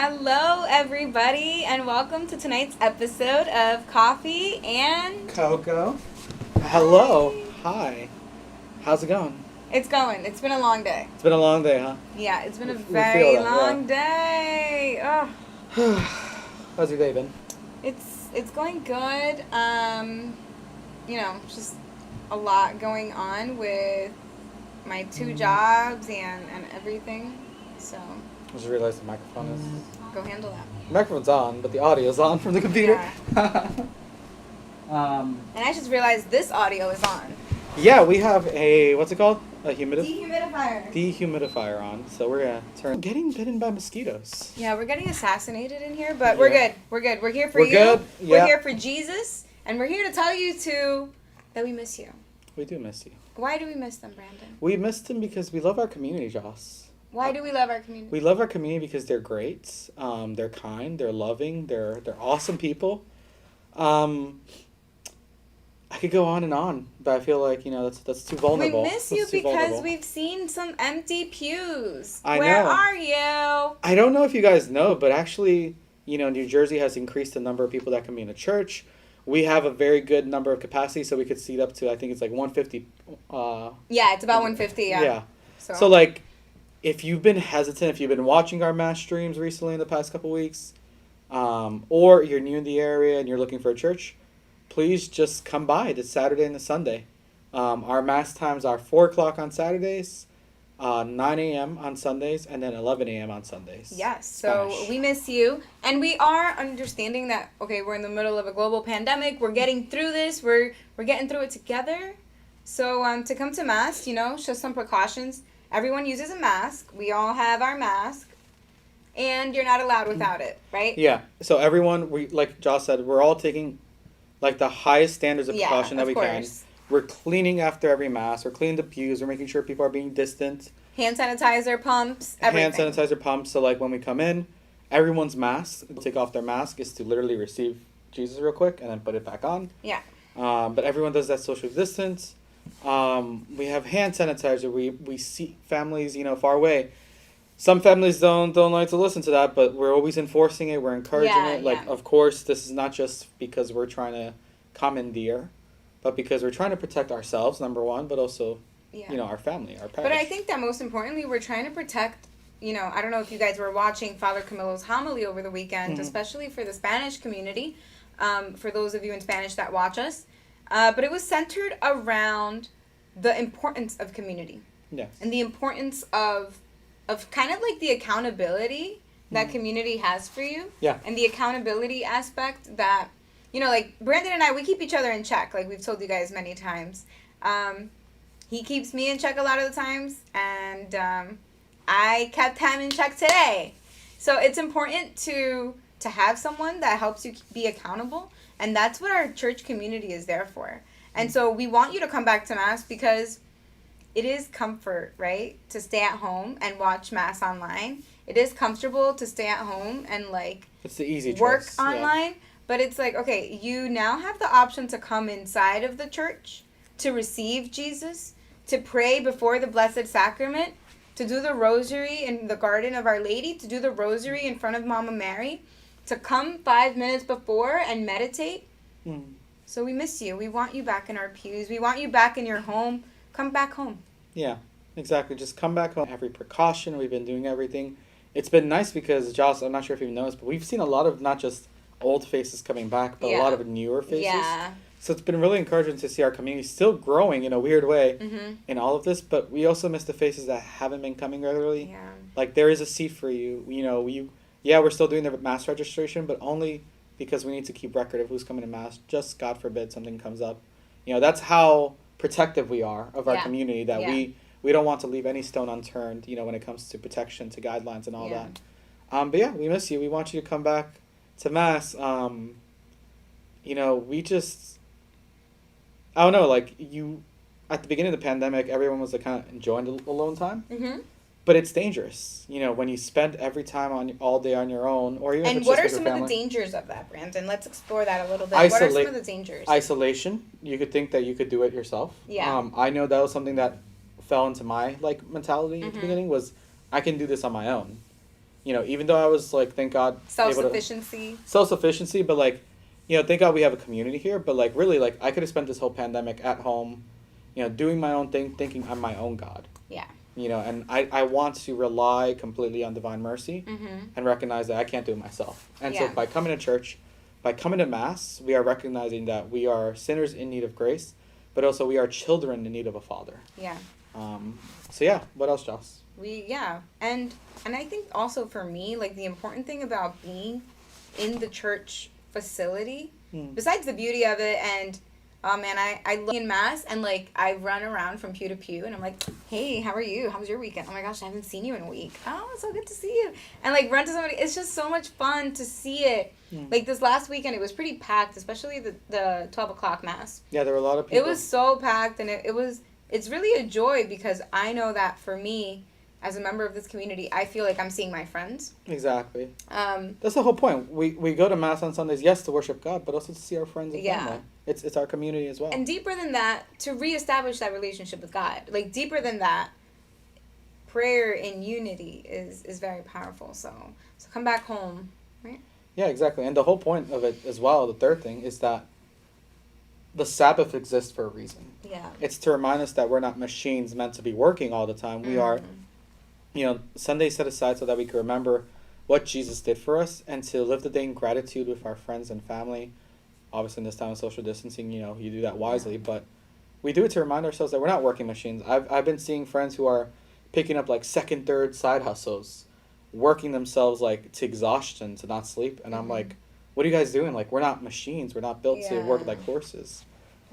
Hello, everybody, and welcome to tonight's episode of Coffee and Coco. Hello. Hi. How's it going? It's going. It's been a long day. It's been a long day, huh? Yeah, it's been a We feel very that, long day. Oh, How's your day been? it's going good. Just a lot going on with my two jobs and everything. So I just realized the microphone is... go handle that. The microphone's on, but the audio's on from the computer. Yeah. And I just realized this audio is on. Yeah, we have a... What's it called? A Dehumidifier. dehumidifier on. So we're going to turn... Getting bitten by mosquitoes. Yeah, we're getting assassinated in here, but we're good. We're good. We're here for We're you. good. We're Yeah. here for Jesus, and we're here to tell you too that we miss you. We do miss you. Why do we miss them, Brandon? We missed them because we love our community, Jos. Why do we love our community? We love our community because they're great. They're kind. They're loving. They're awesome people. I could go on, but I feel like that's too vulnerable. We miss you because we've seen some empty pews. I Where know. are you? I don't know if you guys know, but actually, New Jersey has increased the number of people that can be in a church. We have a very good number of capacity, so we could seat up to, I think it's like 150. Yeah, it's about 150. Yeah. Yeah. So like, if you've been hesitant, if you've been watching our mass streams recently in the past couple weeks, or you're new in the area and you're looking for a church, please just come by this Saturday and the Sunday. Our mass times are 4 o'clock on Saturdays, 9 a.m. on Sundays, and then 11 a.m. on Sundays. Yes, so Spanish. we miss you. And we are understanding that, okay, we're in the middle of a global pandemic. We're getting through this. We're getting through it together. So to come to Mass, show some precautions. Everyone uses a mask. We all have our mask. And you're not allowed without it, right? Yeah, so everyone, like Josh said, we're all taking like the highest standards of precaution that we can. We're cleaning after every mass. We're cleaning the pews. We're making sure people are being distant. Hand sanitizer pumps, everything. Hand sanitizer pumps. So like when we come in, everyone's mask, take off their mask is to literally receive Jesus real quick and then put it back on. Yeah. But everyone does that social distance. We have hand sanitizer. We see families, far away. Some families don't like to listen to that, but we're always enforcing it. We're encouraging it. Like, of course, this is not just because we're trying to commandeer, but because we're trying to protect ourselves, number one, but also, our family, our parish. But I think that most importantly, we're trying to protect, I don't know if you guys were watching Father Camilo's homily over the weekend, especially for the Spanish community, for those of you in Spanish that watch us. But it was centered around the importance of community. Yes. And the importance of kind of like the accountability that community has for you. Yeah. And the accountability aspect that, like Brandon and I, we keep each other in check. Like we've told you guys many times. He keeps me in check a lot of the times. And I kept him in check today. So it's important to have someone that helps you be accountable. And that's what our church community is there for. And so we want you to come back to Mass because it is comfort, right? To stay at home and watch Mass online. It is comfortable to stay at home and it's the easy work choice. online. Yeah. But it's like, okay, you now have the option to come inside of the church, to receive Jesus, to pray before the Blessed Sacrament, to do the rosary in the Garden of Our Lady, to do the rosary in front of Mama Mary, to come 5 minutes before and meditate. So we miss you. We want you back in our pews. We want you back in your home. Come back home. Yeah, exactly. Just come back home. Every precaution. We've been doing everything. It's been nice because, Josh, I'm not sure if you've noticed, but we've seen a lot of not just old faces coming back, but a lot of newer faces. Yeah. So it's been really encouraging to see our community still growing in a weird way in all of this, but we also miss the faces that haven't been coming regularly. Yeah. Like, there is a seat for you. We're still doing the Mass registration, but only because we need to keep record of who's coming to Mass. Just, God forbid, something comes up. That's how protective we are of our community, that we don't want to leave any stone unturned, when it comes to protection, to guidelines and all that. But yeah, we miss you. We want you to come back to Mass. We just, I don't know, like at the beginning of the pandemic, everyone was kind of enjoying the alone time. But it's dangerous, when you spend every time all day on your own, or even. And what are some of the dangers of that, Brandon? Let's explore that a little bit. What are some of the dangers? Isolation. You could think that you could do it yourself. Yeah. I know that was something that fell into my mentality at the beginning, was I can do this on my own. even though I was like, thank God, Self-sufficiency. Self-sufficiency, but like, thank God we have a community here. But like, really, like, I could have spent this whole pandemic at home, doing my own thing, thinking I'm my own God. Yeah. And I want to rely completely on divine mercy and recognize that I can't do it myself. And so by coming to church, by coming to Mass, we are recognizing that we are sinners in need of grace, but also we are children in need of a Father. Yeah. So yeah, what else, Joss? And I think also for me, like, the important thing about being in the church facility, besides the beauty of it, and oh man, I look in Mass and like I run around from pew to pew and I'm like, hey, how are you? How was your weekend? Oh my gosh, I haven't seen you in a week. Oh, it's so good to see you. And like run to somebody. It's just so much fun to see it. Like this last weekend, it was pretty packed, especially the 12 o'clock Mass. Yeah, there were a lot of people. It was so packed, and it's really a joy because I know that for me, as a member of this community, I feel like I'm seeing my friends. Exactly. That's the whole point. We go to Mass on Sundays, yes, to worship God, but also to see our friends and family. It's our community as well. And deeper than that, to reestablish that relationship with God. Like, deeper than that, prayer in unity is very powerful. So come back home, right? Yeah, exactly. And the whole point of it as well, the third thing, is that the Sabbath exists for a reason. Yeah. It's to remind us that we're not machines meant to be working all the time. We are, Sunday set aside so that we can remember what Jesus did for us and to live the day in gratitude with our friends and family. Obviously, in this time of social distancing, you do that wisely, but we do it to remind ourselves that we're not working machines. I've been seeing friends who are picking up like second, third side hustles, working themselves like to exhaustion to not sleep, and I'm like, what are you guys doing? Like, we're not machines. We're not built to work like horses.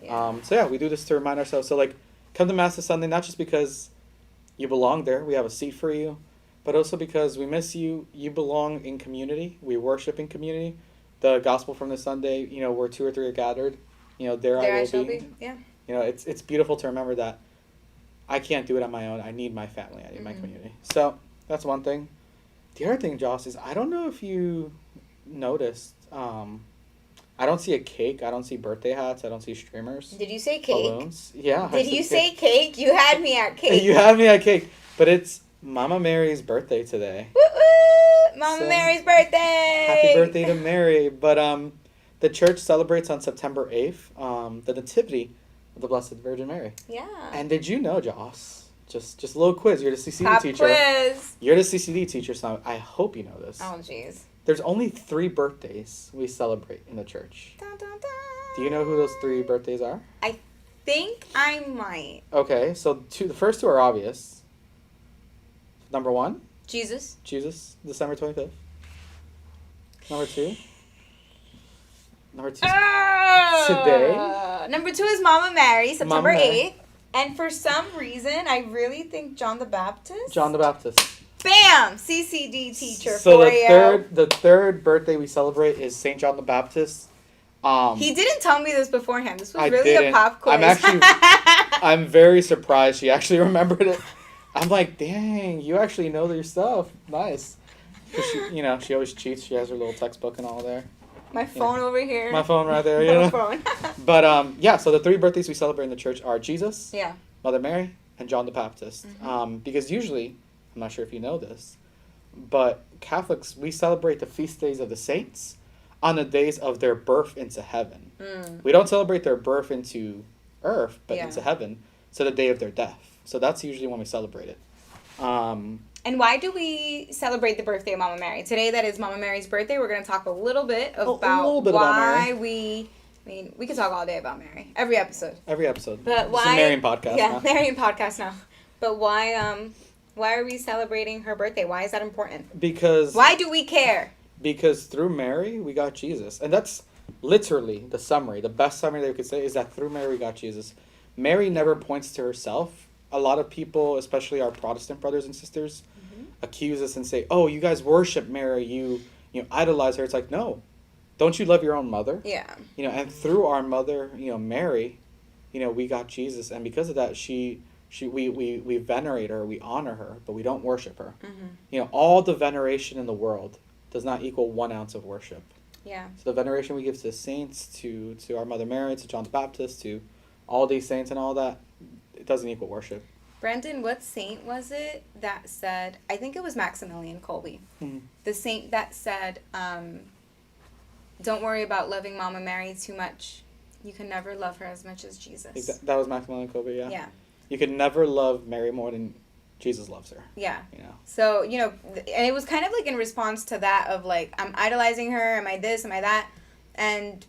So we do this to remind ourselves. So like, come to Mass this Sunday, not just because you belong there, we have a seat for you, but also because we miss you. You belong in community. We worship in community. The gospel from this Sunday, where 2 or 3 are gathered, there I will be. Yeah. It's beautiful to remember that I can't do it on my own. I need my family. I need my community. So that's one thing. The other thing, Joss, is I don't know if you noticed. I don't see a cake. I don't see birthday hats. I don't see streamers. Did you say cake? Balloons. Yeah. Did you say cake? You had me at cake. You had me at cake. But it's Mama Mary's birthday today. Woo woo! Mama Mary's birthday! Happy birthday to Mary. But the church celebrates on September 8th the Nativity of the Blessed Virgin Mary. Yeah. And did you know, Joss? Just a little quiz. You're the CCD Pop teacher. Quiz. You're the CCD teacher, so I hope you know this. Oh, jeez. There's only 3 birthdays we celebrate in the church. Dun, dun, dun. Do you know who those 3 birthdays are? I think I might. Okay, so the first 2 are obvious. Number 1? Jesus, December 25th. Number 2? Today. Number 2 is Mama Mary, September Mama Mary. 8th. And for some reason, I really think John the Baptist. John the Baptist. Bam! CCD teacher So for you. the third birthday we celebrate is St. John the Baptist. He didn't tell me this beforehand. This was I really didn't. a pop quiz. I'm very surprised she actually remembered it. I'm like, dang, you actually know your stuff. Nice. 'Cause she always cheats. She has her little textbook and all there. My phone over here. My phone right there, My phone. But so the 3 birthdays we celebrate in the church are Jesus, Yeah. Mother Mary, and John the Baptist. Because usually, I'm not sure if you know this, but Catholics, we celebrate the feast days of the saints on the days of their birth into heaven. We don't celebrate their birth into earth, but into heaven, so the day of their death. So that's usually when we celebrate it. And why do we celebrate the birthday of Mama Mary? Today, that is Mama Mary's birthday. We're going to talk a little bit about why we could talk all day about Mary. Every episode. But why? It's a Marian podcast now. Marian podcast now. But why are we celebrating her birthday? Why is that important? Why do we care? Because through Mary, we got Jesus. And that's literally the summary. The best summary that we could say is that through Mary, we got Jesus. Mary never points to herself. A lot of people, especially our Protestant brothers and sisters, accuse us and say, oh, you guys worship Mary, you idolize her. It's like, no. Don't you love your own mother? Yeah. And through our mother, Mary, we got Jesus. And because of that, we venerate her, we honor her, but we don't worship her. All the veneration in the world does not equal 1 ounce of worship. Yeah. So the veneration we give to the saints, to our Mother Mary, to John the Baptist, to all these saints and all that, it doesn't equal worship. Brandon, what saint was it that said, I think it was Maximilian Kolbe, Mm-hmm. the saint that said, don't worry about loving Mama Mary too much. You can never love her as much as Jesus. That was Maximilian Kolbe, yeah. Yeah. You can never love Mary more than Jesus loves her. Yeah. You know. So, you know, and it was kind of like in response to that of like, I'm idolizing her, am I this, am I that? And